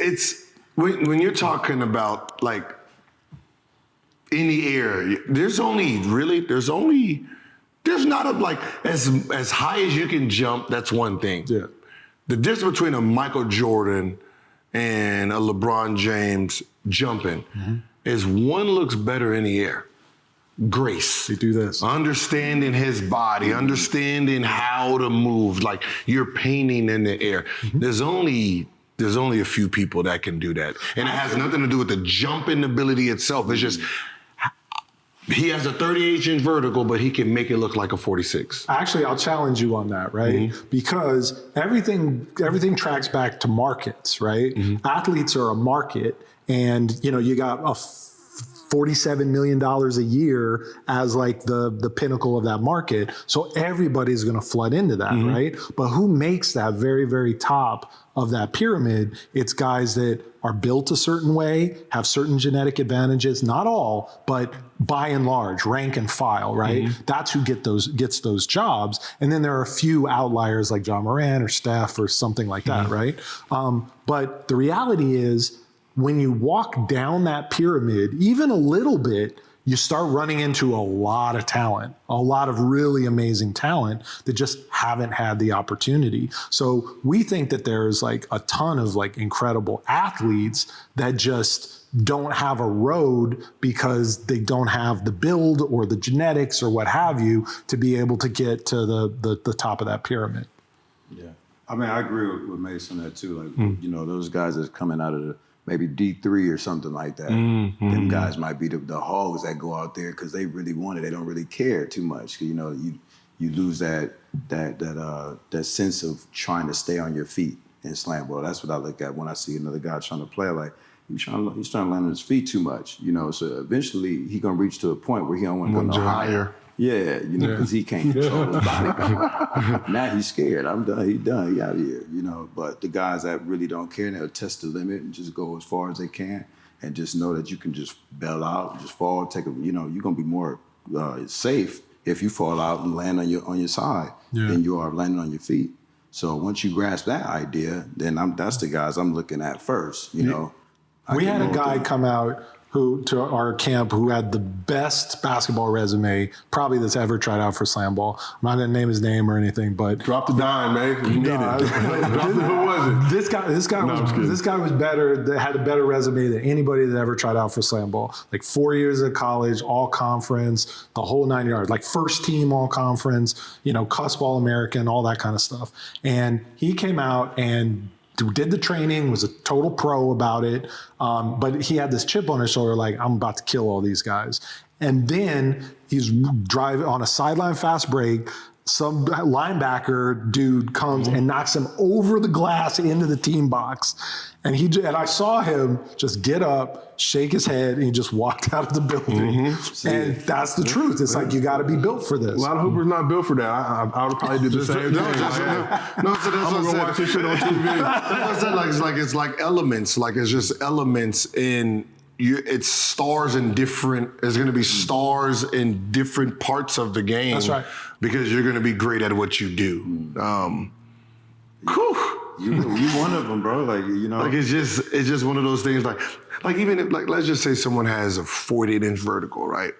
it's when you're talking about like in the air, there's not like as high as you can jump. That's one thing. Yeah. The difference between a Michael Jordan and a LeBron James jumping is one looks better in the air. Grace. They do this. Understanding his body, understanding how to move, like you're painting in the air. There's only a few people that can do that. And it has nothing to do with the jumping ability itself. It's just, he has a 38-inch vertical, but he can make it look like a 46. Actually, I'll challenge you on that, right? Because everything tracks back to markets, right? Athletes are a market, and you got a $47 million a year as like the pinnacle of that market. So everybody's going to flood into that, right? But who makes that very, very top of that pyramid? It's guys that are built a certain way, have certain genetic advantages, not all, but by and large, rank and file, right? That's who gets those jobs. And then there are a few outliers like John Moran or Steph or something like that, right? But the reality is, when you walk down that pyramid, even a little bit, you start running into a lot of talent, a lot of really amazing talent that just haven't had the opportunity. So we think that there's like a ton of like incredible athletes that just don't have a road because they don't have the build or the genetics or what have you to be able to get to the top of that pyramid. Yeah. I mean, I agree with Mace on that too. Like, those guys that's coming out of the maybe D3 or something like that. Them guys might be the hogs that go out there because they really want it. They don't really care too much. You lose that sense of trying to stay on your feet in SlamBall. That's what I look at when I see another guy trying to play. Like he's trying to land on his feet too much. So eventually he's gonna reach to a point where he don't want to go no higher. Yeah, because he can't control his body. Now he's scared. I'm done. He's done. He out here, But the guys that really don't care, they'll test the limit and just go as far as they can and just know that you can just bail out, just fall, take a, you're going to be more safe if you fall out and land on your side than you are landing on your feet. So once you grasp that idea, then that's the guys I'm looking at first, We had a guy come out to our camp who had the best basketball resume probably that's ever tried out for SlamBall. I'm not going to name his name or anything, but drop the dime, man. You need it. Who was it? This guy was better. That had a better resume than anybody that ever tried out for SlamBall. Like 4 years of college, all conference, the whole 9 yards. Like first team all conference, cusp all American, all that kind of stuff. And he came out and did the training, was a total pro about it, but he had this chip on his shoulder like, I'm about to kill all these guys. And then he's driving on a sideline fast break, some linebacker dude comes and knocks him over the glass into the team box. And I saw him just get up, shake his head, and he just walked out of the building. And that's the truth. It's like, you got to be built for this. A lot of hoopers not built for that. I would probably do the same thing. So that's what I said. Watch this shit on TV. That's what I said. It's like elements. Like it's just elements in you. It's stars in different. There's going to be stars in different parts of the game. That's right. Because you're going to be great at what you do. You one of them, bro. Like it's just one of those things. Like even if, like, let's just say someone has a 48-inch vertical, right?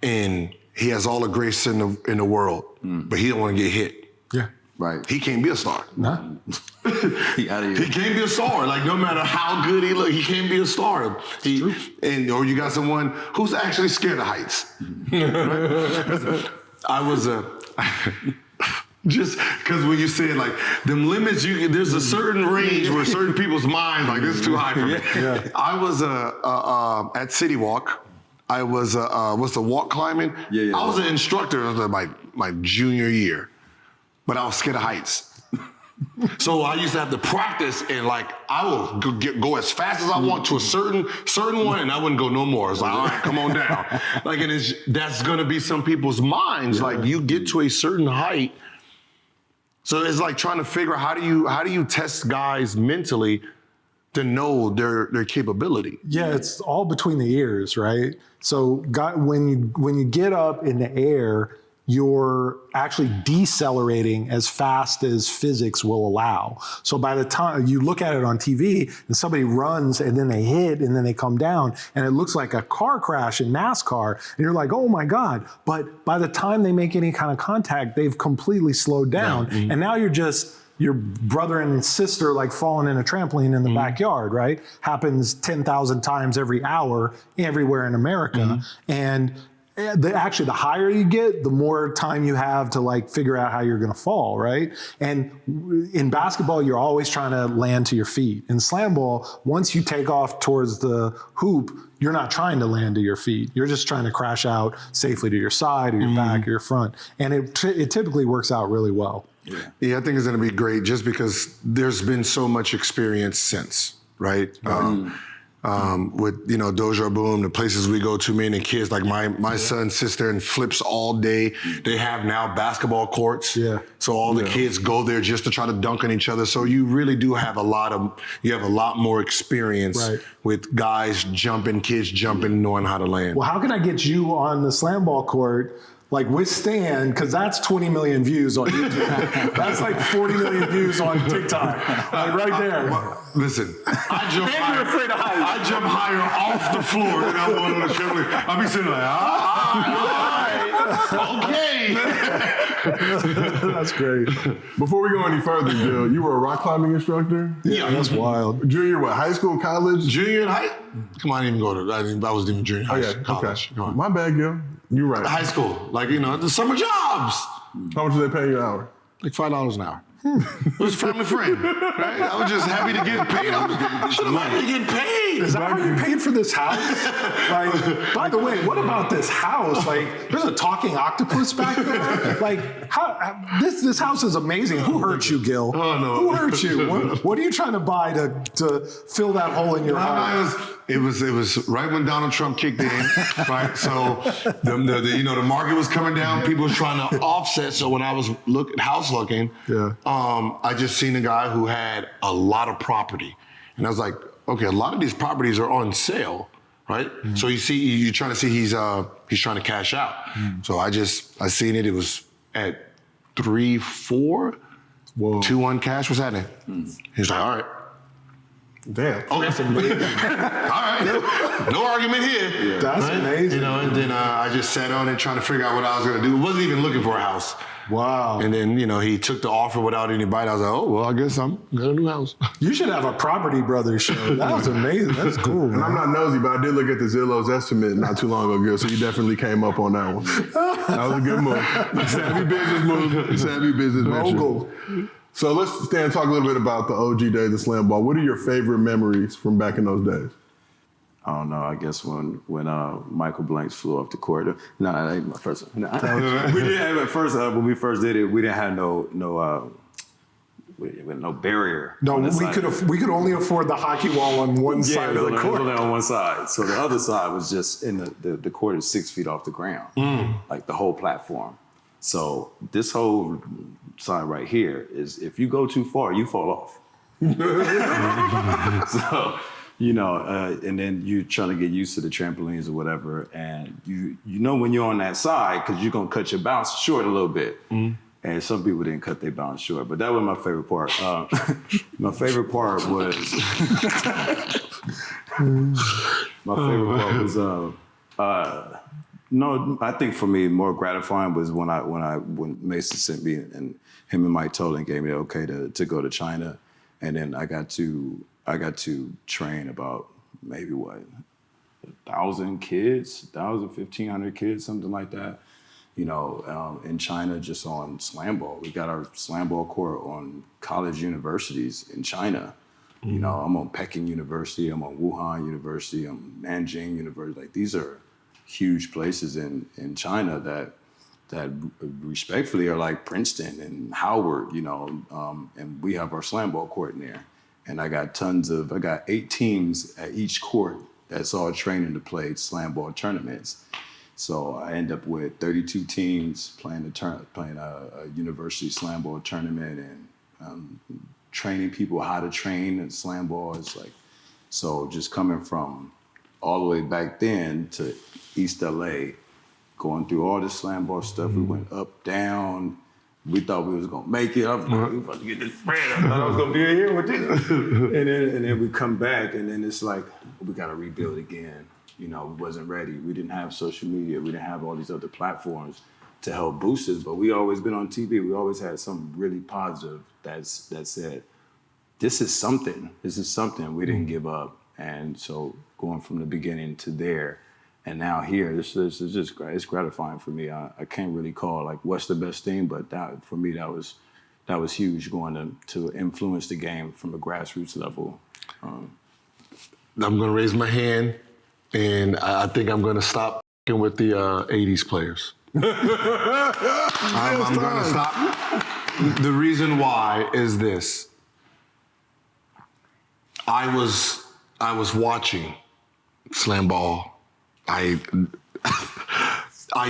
And he has all the grace in the world, but he don't want to get hit. Yeah. Right. He can't be a star. Nah. He out of here. He can't be a star. Like no matter how good he look, he can't be a star. Or you got someone who's actually scared of heights. I was just because when you said like them limits, there's a certain range where certain people's minds like this is too high for me. Yeah. I was at City Walk. I was what's the walk climbing? Yeah. I was an instructor of my junior year, but I was scared of heights. So I used to have to practice, and like I will go as fast as I want to a certain one, and I wouldn't go no more. It's like, all right, come on down. Like, and that's gonna be some people's minds. Yeah. Like you get to a certain height, so it's like trying to figure out how do you test guys mentally to know their capability. Yeah, it's all between the ears, right? So when you get up in the air, you're actually decelerating as fast as physics will allow. So by the time you look at it on TV and somebody runs and then they hit and then they come down and it looks like a car crash in NASCAR and you're like, oh my God. But by the time they make any kind of contact, they've completely slowed down. And now you're just your brother and sister like falling in a trampoline in the backyard, right? Happens 10,000 times every hour everywhere in America. And actually, the higher you get, the more time you have to like figure out how you're going to fall, right? And in basketball, you're always trying to land to your feet. In SlamBall, once you take off towards the hoop, you're not trying to land to your feet. You're just trying to crash out safely to your side or your back or your front. And it typically works out really well. Yeah, I think it's going to be great just because there's been so much experience since, right? With, Dojo Boom, the places we go to, me and the kids, like my son sits there and flips all day. They have now basketball courts. Yeah. So all the kids go there just to try to dunk on each other. So you really do have a lot more experience with guys jumping, kids jumping, knowing how to land. Well, how can I get you on the SlamBall court? Like with Stan, because that's 20 million views on YouTube. That's like 40 million views on TikTok. Like right there. Listen, I jump higher. You're afraid of heights. I jump higher off the floor than I'm going on the trampoline. I'll be sitting like, all right, okay. That's great. Before we go any further, Gil, you were a rock climbing instructor? Yeah, that's wild. Junior, what, high school, college? Junior in high? Come on, I didn't even go to, I was even junior high school, college. Okay. My bad, Gil. You're right. High school, like, the summer jobs. How much do they pay you an hour? Like $5 an hour. It was a family friend, right? I was just happy to get paid. I was happy to get paid. Is that how you paid for this house? Like, by the way, what about this house? Like, there's a talking octopus back there. Like, this house is amazing. Who hurt you, Gil? Oh no. Who hurt you? What are you trying to buy to fill that hole in your heart? It was right when Donald Trump kicked in, right? So the market was coming down. People were trying to offset. So when I was house looking, I just seen a guy who had a lot of property, and I was like, okay, a lot of these properties are on sale, right? So you're trying to see he's trying to cash out. So I seen it. It was at 3-4, 2-1 cash. What's happening? He's like, all right. Damn. Okay. All right. No argument here. Yeah. That's amazing. And then I just sat on it trying to figure out what I was going to do. Wasn't even looking for a house. Wow. And then, he took the offer without any bite. I was like, oh, well, I guess I'm got a new house. You should have a Property Brothers show. That was amazing. That's cool, man. And I'm not nosy, but I did look at the Zillow's estimate not too long ago, Gil, so you definitely came up on that one. That was a good move. Savvy business move. Savvy business Mogul. So let's stand and talk a little bit about the OG days of SlamBall. What are your favorite memories from back in those days? I don't know. I guess when Michael Blanks flew off the court. No, that ain't my first one. We didn't have at first when we first did it. We didn't have no barrier. No, we could only afford the hockey wall on one side of the court. Only on one side. So the other side was just in the court is 6 feet off the ground, like the whole platform. So this whole side right here is if you go too far, you fall off. So. And then you're trying to get used to the trampolines or whatever, and you know when you're on that side because you're gonna cut your bounce short a little bit. And some people didn't cut their bounce short, but that was my favorite part. My favorite part was no, I think for me more gratifying was when Mason sent me and him and Mike Tolan gave me the okay to go to China, and then I got to train about maybe 1,000 kids, 1,500 kids, something like that. In China, just on SlamBall. We got our SlamBall court on college universities in China. I'm on Peking University, I'm on Wuhan University, I'm Nanjing University. Like these are huge places in China that respectfully are like Princeton and Howard, and we have our SlamBall court in there. And I got 8 teams at each court that's all training to play SlamBall tournaments. So I end up with 32 teams playing a university SlamBall tournament and training people how to train in SlamBall. It's like, so just coming from all the way back then to East LA going through all this SlamBall stuff. We went up, down. We thought we was gonna make it. I was like, we about to get this bread. I thought I was gonna be in here with this. and then we come back, and then it's like, we gotta rebuild again. You know, we wasn't ready. We didn't have social media. We didn't have all these other platforms to help boost us. But we always been on TV. We always had something really positive that said, this is something. This is something. We didn't give up. And so going from the beginning to there, and now here, this is just great. It's gratifying for me. I can't really call like what's the best thing, but that for me that was huge, going to influence the game from a grassroots level. I'm gonna raise my hand, and I think I'm gonna stop with the '80s players. I'm gonna stop. The reason why is this: I was watching SlamBall. I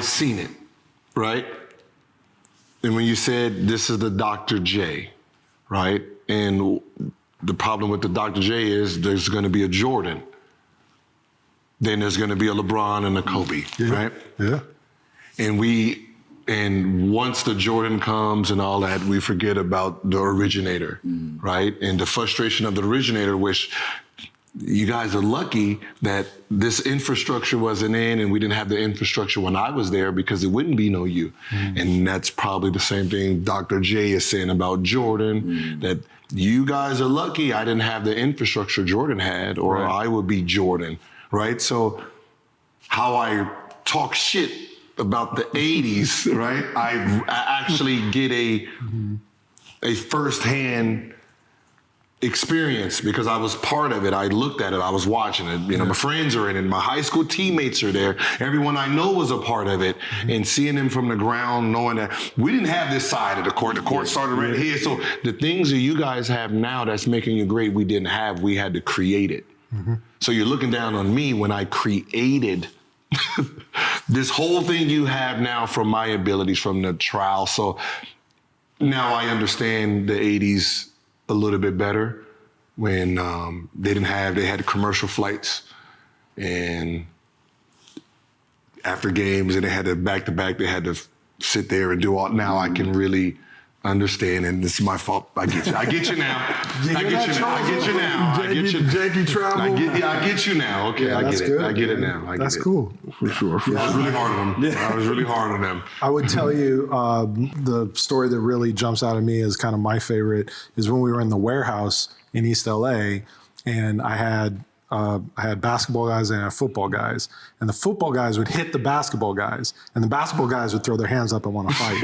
seen it, right? And when you said this is the Dr. J, right? And the problem with the Dr. J is there's going to be a Jordan. Then there's going to be a LeBron and a Kobe, right? Yeah. And once the Jordan comes and all that, we forget about the originator, right? And the frustration of the originator, which you guys are lucky that this infrastructure wasn't in, and we didn't have the infrastructure when I was there, because it wouldn't be no you. And that's probably the same thing Dr. J is saying about Jordan, that you guys are lucky I didn't have the infrastructure Jordan had, or I would be Jordan, right? So how I talk shit about the 80s, right? I actually get a firsthand experience because I was part of it. I looked at it, I was watching it. You know, my friends are in it, my high school teammates are there. Everyone I know was a part of it. And seeing them from the ground, knowing that we didn't have this side of the court. The court started right here. So the things that you guys have now that's making you great, we didn't have. We had to create it. So you're looking down on me when I created this whole thing you have now from my abilities from the trial. So now I understand the 80s a little bit better when they had commercial flights, and after games, and they had to back-to-back, they had to sit there and do all. Now I can really understand, and this is my fault. I get you. I get you now. I get you now. I get you now. I get you. Janky travel. I get you now. Okay, I get it. good. I get it now. That's cool. For sure. I was really hard on them. I was really hard on them. I would tell you the story that really jumps out at me as kind of my favorite is when we were in the warehouse in East LA, and I had basketball guys and I had football guys, and the football guys would hit the basketball guys, and the basketball guys would throw their hands up and want to fight.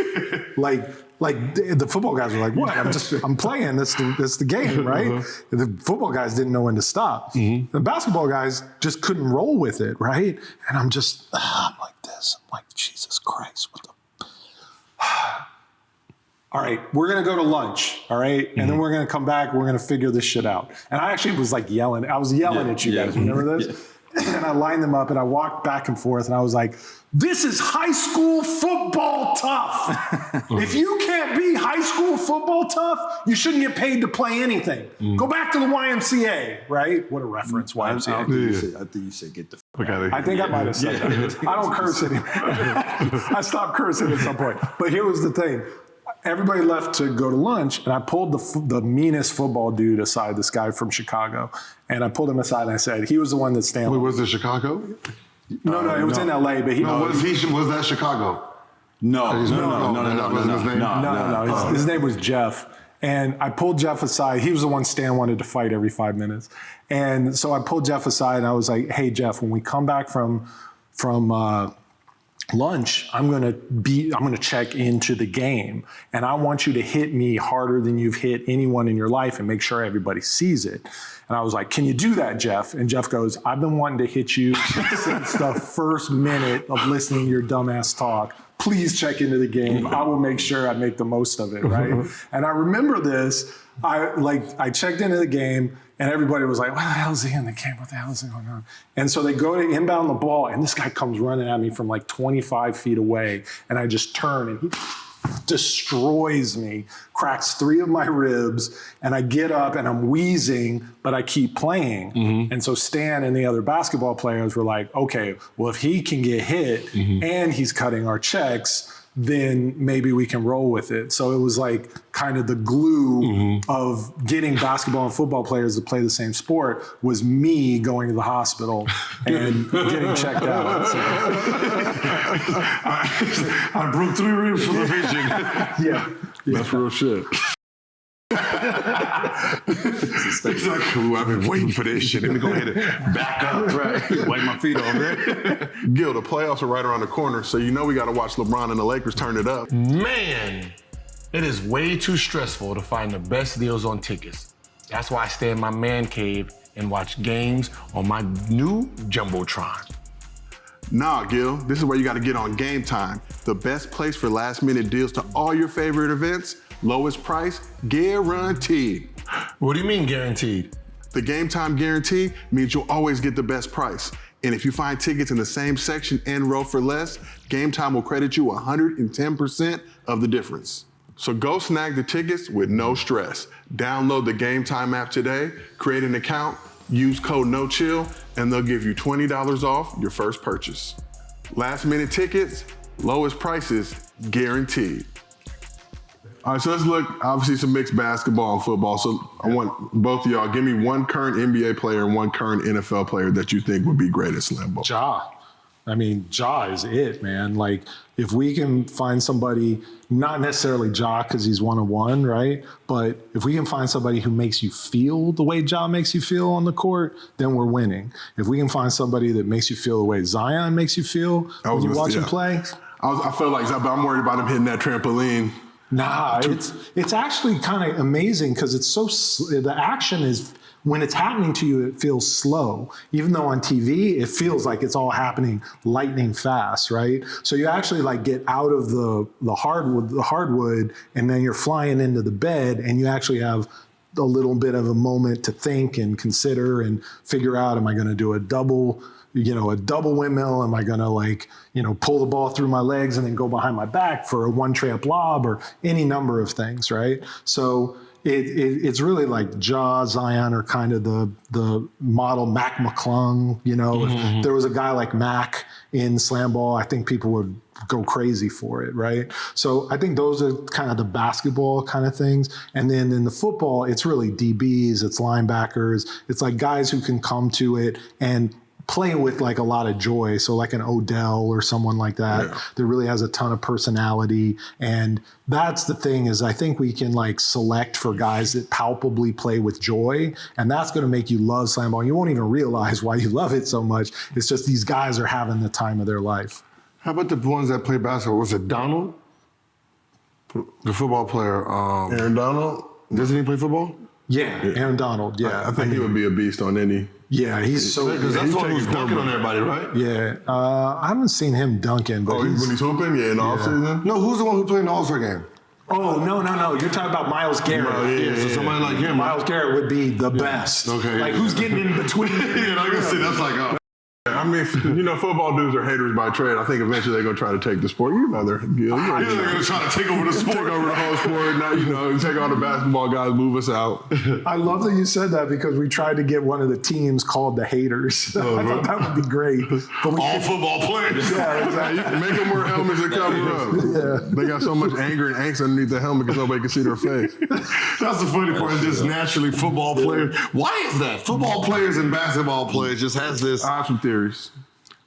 Like the football guys were like, "What? I'm playing. That's the game, right?" The football guys didn't know when to stop. The basketball guys just couldn't roll with it, right? And I'm like this. I'm like, Jesus Christ, what the? All right, we're gonna go to lunch, all right, and then we're gonna come back. We're gonna figure this shit out. And I actually was like yelling. I was yelling at you guys. Remember this? And I lined them up and I walked back and forth and I was like, this is high school football tough. If you can't be high school football tough, you shouldn't get paid to play anything. Go back to the YMCA, right? What a reference, YMCA. I think you said get the Look at it. I think I might have said that. I don't curse anymore. I stopped cursing at some point. But here was the thing. Everybody left to go to lunch, and I pulled the meanest football dude aside, this guy from Chicago, and I pulled him aside and I said, he was the one that stand. Wait, was it Chicago? No, it was in LA, but Was that Chicago? No. His name was Jeff. And I pulled Jeff aside. He was the one Stan wanted to fight every 5 minutes. And so I pulled Jeff aside and I was like, hey, Jeff, when we come back from lunch, I'm gonna check into the game, and I want you to hit me harder than you've hit anyone in your life and make sure everybody sees it. And I was like, can you do that, Jeff? And Jeff goes, I've been wanting to hit you since the first minute of listening to your dumbass talk. Please check into the game. I will make sure I make the most of it, right? And I remember this. I checked into the game, and everybody was like, what the hell is he in the game? What the hell is going on? And so they go to inbound the ball, and this guy comes running at me from like 25 feet away, and I just turn, and destroys me, cracks 3 of my ribs, and I get up and I'm wheezing, but I keep playing. And so Stan and the other basketball players were like, okay, well, if he can get hit and he's cutting our checks, then maybe we can roll with it. So it was like kind of the glue of getting basketball and football players to play the same sport was me going to the hospital and getting checked out. So. I broke 3 ribs from the fishing. Yeah. That's real shit. It's like, ooh, I've been waiting for this shit. Let me go ahead and back up. Right. Wipe my feet off, man. Gil, the playoffs are right around the corner, so you know we got to watch LeBron and the Lakers turn it up. Man, it is way too stressful to find the best deals on tickets. That's why I stay in my man cave and watch games on my new Jumbotron. Nah, Gil, this is where you got to get on Game Time, the best place for last-minute deals to all your favorite events, lowest price, guaranteed. What do you mean guaranteed? The Game Time guarantee means you'll always get the best price. And if you find tickets in the same section and row for less, Game Time will credit you 110% of the difference. So go snag the tickets with no stress. Download the Game Time app today, create an account, use code NOCHILL, and they'll give you $20 off your first purchase. Last minute tickets, lowest prices, guaranteed. All right, so let's look, obviously some mixed basketball and football. So I want both of y'all, give me one current NBA player and one current NFL player that you think would be great at SlamBall. Ja. I mean, Ja is it, man. Like, if we can find somebody, not necessarily Ja because he's one-on-one, right? But if we can find somebody who makes you feel the way Ja makes you feel on the court, then we're winning. If we can find somebody that makes you feel the way Zion makes you feel when you watch him play. I feel like I'm worried about him hitting that trampoline. Nah, it's actually kind of amazing because it's so, the action is, when it's happening to you, it feels slow. Even though on TV, it feels like it's all happening lightning fast, right? So you actually like get out of the hardwood, and then you're flying into the bed, and you actually have a little bit of a moment to think and consider and figure out, am I going to do a double windmill? Am I going to pull the ball through my legs and then go behind my back for a one-tramp lob, or any number of things, right? So it's really like Ja, Zion are kind of the model. Mac McClung, if there was a guy like Mac in SlamBall, I think people would go crazy for it, right? So I think those are kind of the basketball kind of things. And then in the football, it's really DBs, it's linebackers, it's like guys who can come to it and play with like a lot of joy. So like an Odell or someone like that, that really has a ton of personality. And that's the thing, is I think we can like select for guys that palpably play with joy. And that's going to make you love SlamBall. You won't even realize why you love it so much. It's just these guys are having the time of their life. How about the ones that play basketball? Was it Donald? The football player. Aaron Donald? Doesn't he play football? Yeah, Aaron Donald, yeah. I think he would be a beast on any. Yeah, he's so good. Because that's the one who's dunking on everybody, right? Yeah, I haven't seen him dunking. But when he's hooping? Yeah, in the offseason? No, who's the one who played in the All-Star game? Oh, no. You're talking about Myles Garrett. Yeah, so somebody like him. Myles Garrett would be the best. Okay. Like, who's getting in between? Yeah, I can see that's like, I mean, football dudes are haters by trade. I think eventually they're going to try to take the sport. You know they're Gil. they're going to try to take over the sport. Take over the whole sport. Now, take all the basketball guys, move us out. I love that you said that, because we tried to get one of the teams called the haters. I thought that would be great. But all football players. Yeah, exactly. Make them wear helmets and cover up. Yeah. They got so much anger and angst underneath the helmet because nobody can see their face. That's the funny part, is just naturally football players. Why is that? Football players and basketball players just has this. I have some theories.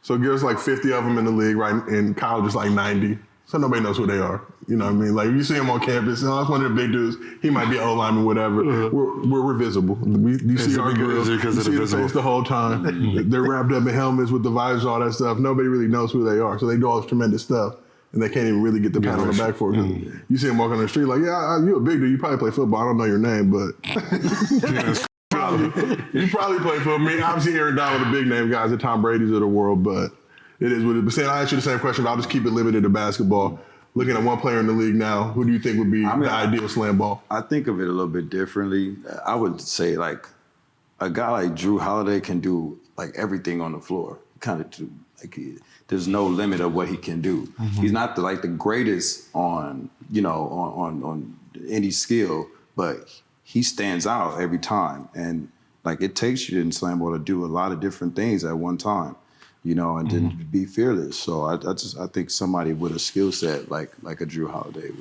So there's like 50 of them in the league, right? In college, it's like 90. So nobody knows who they are. You know what I mean? Like, you see them on campus, that's one of the big dudes. He might be an O-lineman, whatever. We're visible. You see our grills, you see the face the whole time. They're wrapped up in helmets with the visors, all that stuff. Nobody really knows who they are. So they do all this tremendous stuff, and they can't even really get the pat on the back for it. You see them walking on the street like, yeah, you a big dude. You probably play football. I don't know your name, but... You probably play for me. Obviously, Aaron Donald, the big name guys, the Tom Brady's of the world, but it is what it is. But saying, I asked you the same question, but I'll just keep it limited to basketball. Looking at one player in the league now, who do you think would be the ideal SlamBall? I think of it a little bit differently. I would say like a guy like Drew Holiday can do like everything on the floor. kind of like there's no limit of what he can do. He's not the greatest on any skill, but he stands out every time. And like it takes you in SlamBall to do a lot of different things at one time, and then be fearless. So I think somebody with a skill set like a Drew Holiday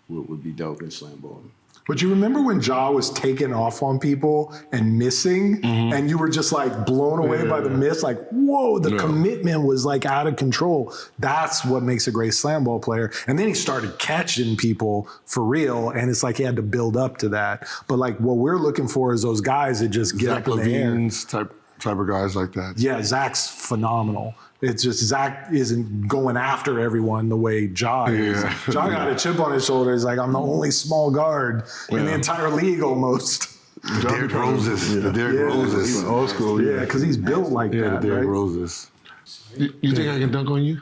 would be dope in SlamBall. But you remember when Ja was taking off on people and missing, and you were just like blown away by the miss? Like, whoa, the commitment was like out of control. That's what makes a great SlamBall player. And then he started catching people for real, and it's like he had to build up to that. But like what we're looking for is those guys that just get up in the air. Levine's type of guys like that. Yeah, Zach's phenomenal. It's just Zach isn't going after everyone the way Ja is. Ja got a chip on his shoulder. He's like, I'm the only small guard in the entire league almost. Derrick Roses. The Derrick Roses. Old school. Yeah, because he's built like that. The Derrick right? Roses. You think I can dunk on you?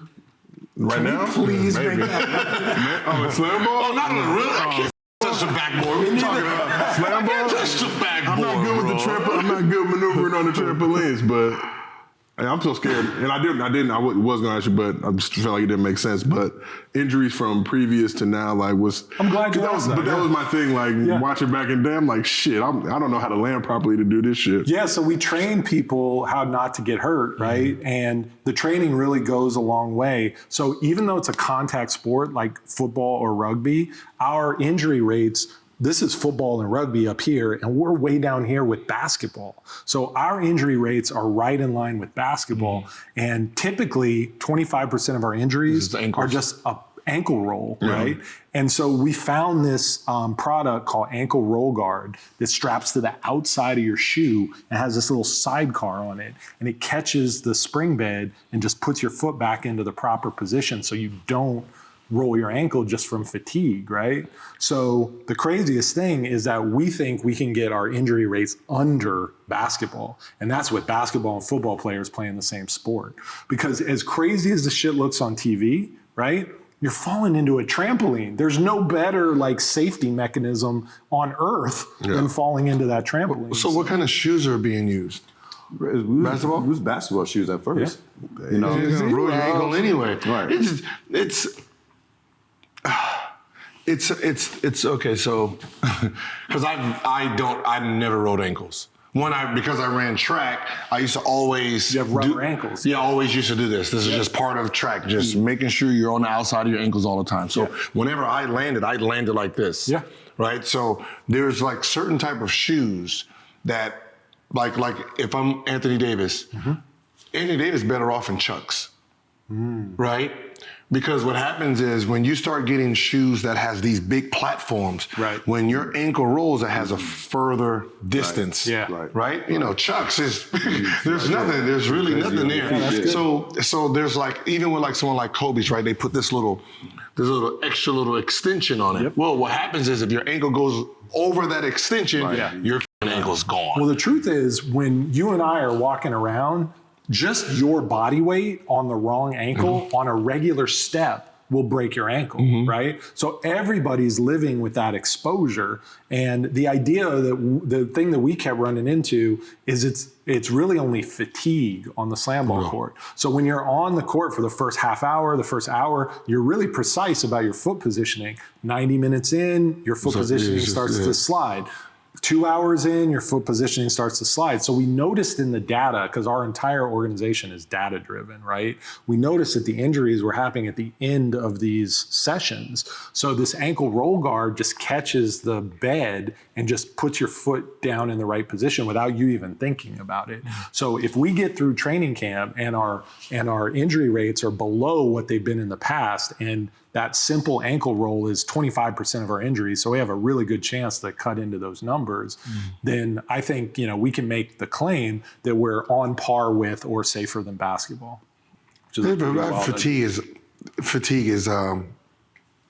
Right now? Please Maybe. make that. Oh, SlamBall? Oh, not really. I can't touch the backboard. What are you talking about? SlamBall? I can't touch the backboard. I'm not good with the trampoline. I'm not good maneuvering on the trampolines, but I'm so scared. And I was going to ask you, but I just felt like it didn't make sense. But injuries from previous to now, like, was. I'm glad you asked that. But that was my thing, like, watching back in day, I'm like, shit, I don't know how to land properly to do this shit. Yeah, so we train people how not to get hurt, right? And the training really goes a long way. So even though it's a contact sport like football or rugby, our injury rates, this is football and rugby up here, and we're way down here with basketball. So our injury rates are right in line with basketball. And typically, 25% of our injuries are just a ankle roll, right? And so we found this product called ankle roll guard that straps to the outside of your shoe and has this little sidecar on it. And it catches the spring bed and just puts your foot back into the proper position so you don't roll your ankle just from fatigue, right? So the craziest thing is that we think we can get our injury rates under basketball. And that's with basketball and football players playing the same sport. Because as crazy as the shit looks on TV, right? You're falling into a trampoline. There's no better like safety mechanism on earth than falling into that trampoline. So what kind of shoes are being used? Basketball? It was basketball shoes at first. You're gonna roll your ankle anyway. Right. It's okay. So, because I never rode ankles. Because I ran track, I used to always You have rubber ankles. Yeah, I always used to do this. This is just part of track, just making sure you're on the outside of your ankles all the time. So whenever I landed like this. Yeah. Right. So there's like certain type of shoes that, like if I'm Anthony Davis, Anthony Davis better off in Chucks. Right? Because what happens is when you start getting shoes that has these big platforms, when your ankle rolls, it has a further distance. Right? You know, Chucks is there's really nothing there. So there's like, even with like someone like Kobe's, right? They put this little extra little extension on it. Well, what happens is if your ankle goes over that extension, your ankle's gone. Well, the truth is when you and I are walking around, just your body weight on the wrong ankle on a regular step will break your ankle, right? So everybody's living with that exposure. And the idea that the thing that we kept running into is it's really only fatigue on the SlamBall court. So when you're on the court for the first half hour, the first hour, you're really precise about your foot positioning. 90 minutes in, your foot positioning starts to slide. 2 hours in, your foot positioning starts to slide. So we noticed in the data, because our entire organization is data driven, right? We noticed that the injuries were happening at the end of these sessions. So this ankle roll guard just catches the bed and just puts your foot down in the right position without you even thinking about it. So if we get through training camp and our injury rates are below what they've been in the past, and that simple ankle roll is 25% of our injuries, so we have a really good chance to cut into those numbers, then I think, we can make the claim that we're on par with or safer than basketball. Fatigue is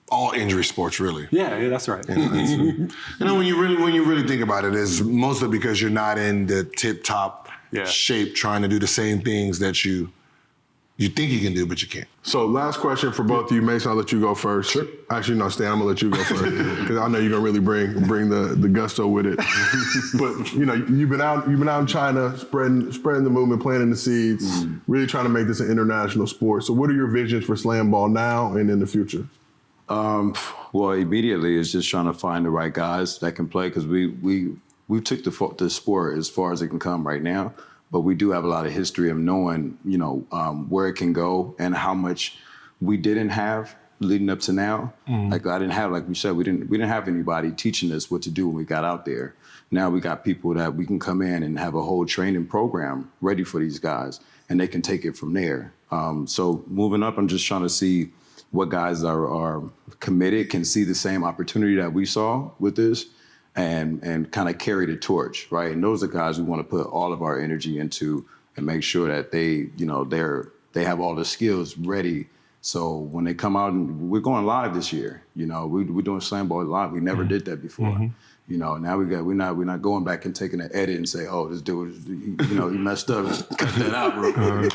all injury sports, really. Yeah, that's right. When you really think about it, is mostly because you're not in the tip top shape trying to do the same things that you you think you can do, but you can't. So last question for both of you. Mason, I'll let you go first. Sure. Actually, no, Stan, I'm gonna let you go first because I know you're gonna really bring the gusto with it. But you've been out in China, spreading the movement, planting the seeds, really trying to make this an international sport. So what are your visions for SlamBall now and in the future? Well, immediately it's just trying to find the right guys that can play, because we took the sport as far as it can come right now. But we do have a lot of history of knowing, where it can go and how much we didn't have leading up to now. Like I didn't have, like we said, we didn't have anybody teaching us what to do when we got out there. Now we got people that we can come in and have a whole training program ready for these guys, and they can take it from there. So moving up, I'm just trying to see what guys are committed, can see the same opportunity that we saw with this, and kind of carry the torch, right? And those are guys we want to put all of our energy into and make sure that they have all the skills ready. So when they come out, and we're going live this year, we're doing SlamBall live. We never did that before. Now we're not going back and taking an edit and say, oh, this dude, he messed up, cut that out real quick.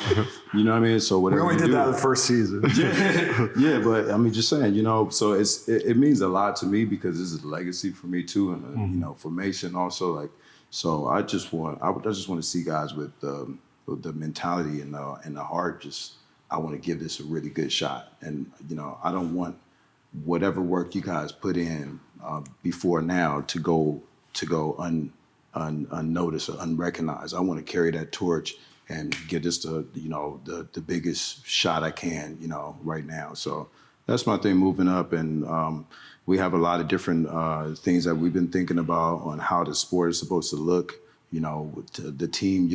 You know what I mean? So whatever. We only did that the first season. Yeah, but I mean, just saying, so it means a lot to me, because this is a legacy for me too, and for Mason also. Like, so I just want to see guys with the mentality and the heart. I want to give this a really good shot, and I don't want whatever work you guys put in before now to go unnoticed or unrecognized. I want to carry that torch and give this the biggest shot I can, right now. So that's my thing, moving up. And we have a lot of different things that we've been thinking about on how the sport is supposed to look. With the team,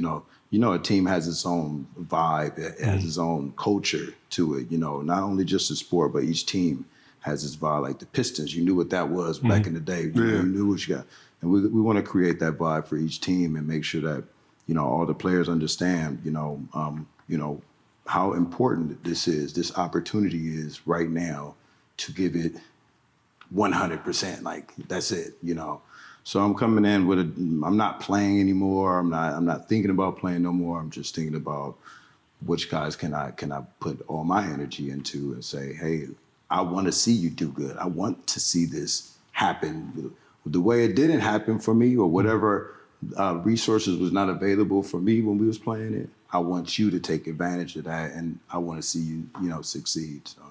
a team has its own vibe, it has its own culture to it. Not only just the sport, but each team has its vibe. Like the Pistons, you knew what that was back in the day. You knew what you got. And we want to create that vibe for each team and make sure that, all the players understand, how important this opportunity is right now to give it 100%. Like, that's it, So I'm coming in I'm not playing anymore. I'm not thinking about playing no more. I'm just thinking about which guys can I put all my energy into and say, hey, I want to see you do good. I want to see this happen the way it didn't happen for me, or whatever resources was not available for me when we was playing it. I want you to take advantage of that, and I want to see you, succeed. So.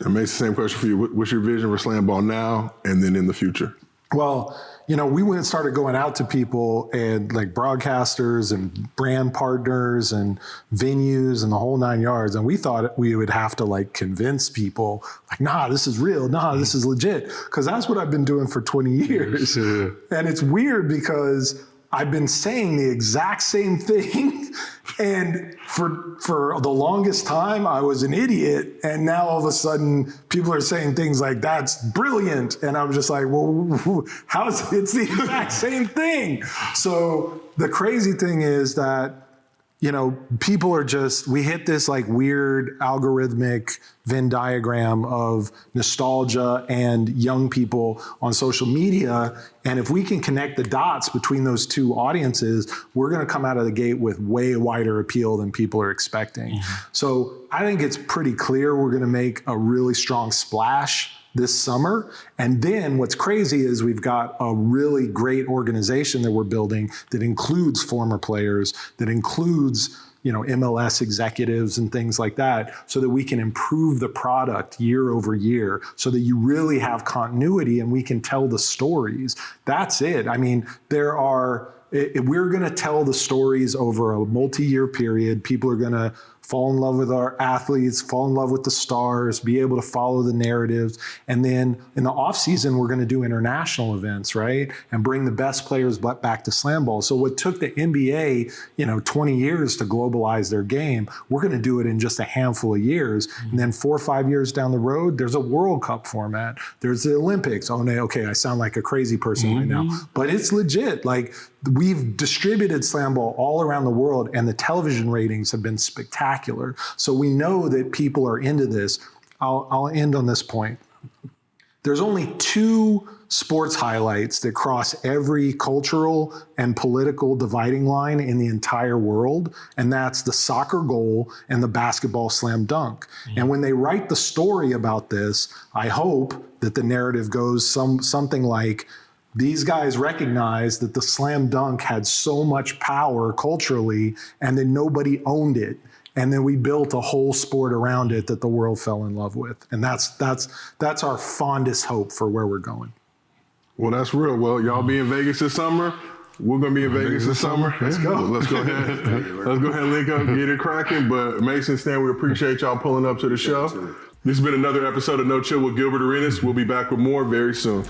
It makes the same question for you. What's your vision for SlamBall now and then in the future? Well, we went and started going out to people and like broadcasters and brand partners and venues and the whole 9 yards. And we thought we would have to like convince people like, nah, this is real. Nah, this is legit. Cause that's what I've been doing for 20 years. Yeah. And it's weird because I've been saying the exact same thing. And for the longest time, I was an idiot. And now all of a sudden, people are saying things like, that's brilliant. And I'm just like, well, how is it? It's the exact same thing. So the crazy thing is that, people are we hit this like weird algorithmic Venn diagram of nostalgia and young people on social media. And if we can connect the dots between those two audiences, we're going to come out of the gate with way wider appeal than people are expecting. So I think it's pretty clear we're going to make a really strong splash this summer. And then what's crazy is we've got a really great organization that we're building that includes former players, that includes, MLS executives and things like that, so that we can improve the product year over year, so that you really have continuity and we can tell the stories. That's it. I mean, we're going to tell the stories over a multi-year period. People are going to fall in love with our athletes, fall in love with the stars, be able to follow the narratives. And then in the off season, we're going to do international events, right? And bring the best players back to SlamBall. So what took the NBA, 20 years to globalize their game, we're going to do it in just a handful of years. And then 4 or 5 years down the road, there's a World Cup format. There's the Olympics. Oh, no, okay, I sound like a crazy person right now, but it's legit. Like, we've distributed SlamBall all around the world, and the television ratings have been spectacular. So we know that people are into this. I'll end on this point. There's only two sports highlights that cross every cultural and political dividing line in the entire world, and that's the soccer goal and the basketball slam dunk. And when they write the story about this, I hope that the narrative goes something like, these guys recognize that the slam dunk had so much power culturally, and then nobody owned it. And then we built a whole sport around it that the world fell in love with. And that's our fondest hope for where we're going. Well, that's real. Well, y'all be in Vegas this summer. We're gonna be in Vegas this summer. Let's go. Let's go ahead. Let's go ahead and link up, get it cracking. But Mason, Stan, we appreciate y'all pulling up to the show. This has been another episode of No Chill with Gilbert Arenas. We'll be back with more very soon.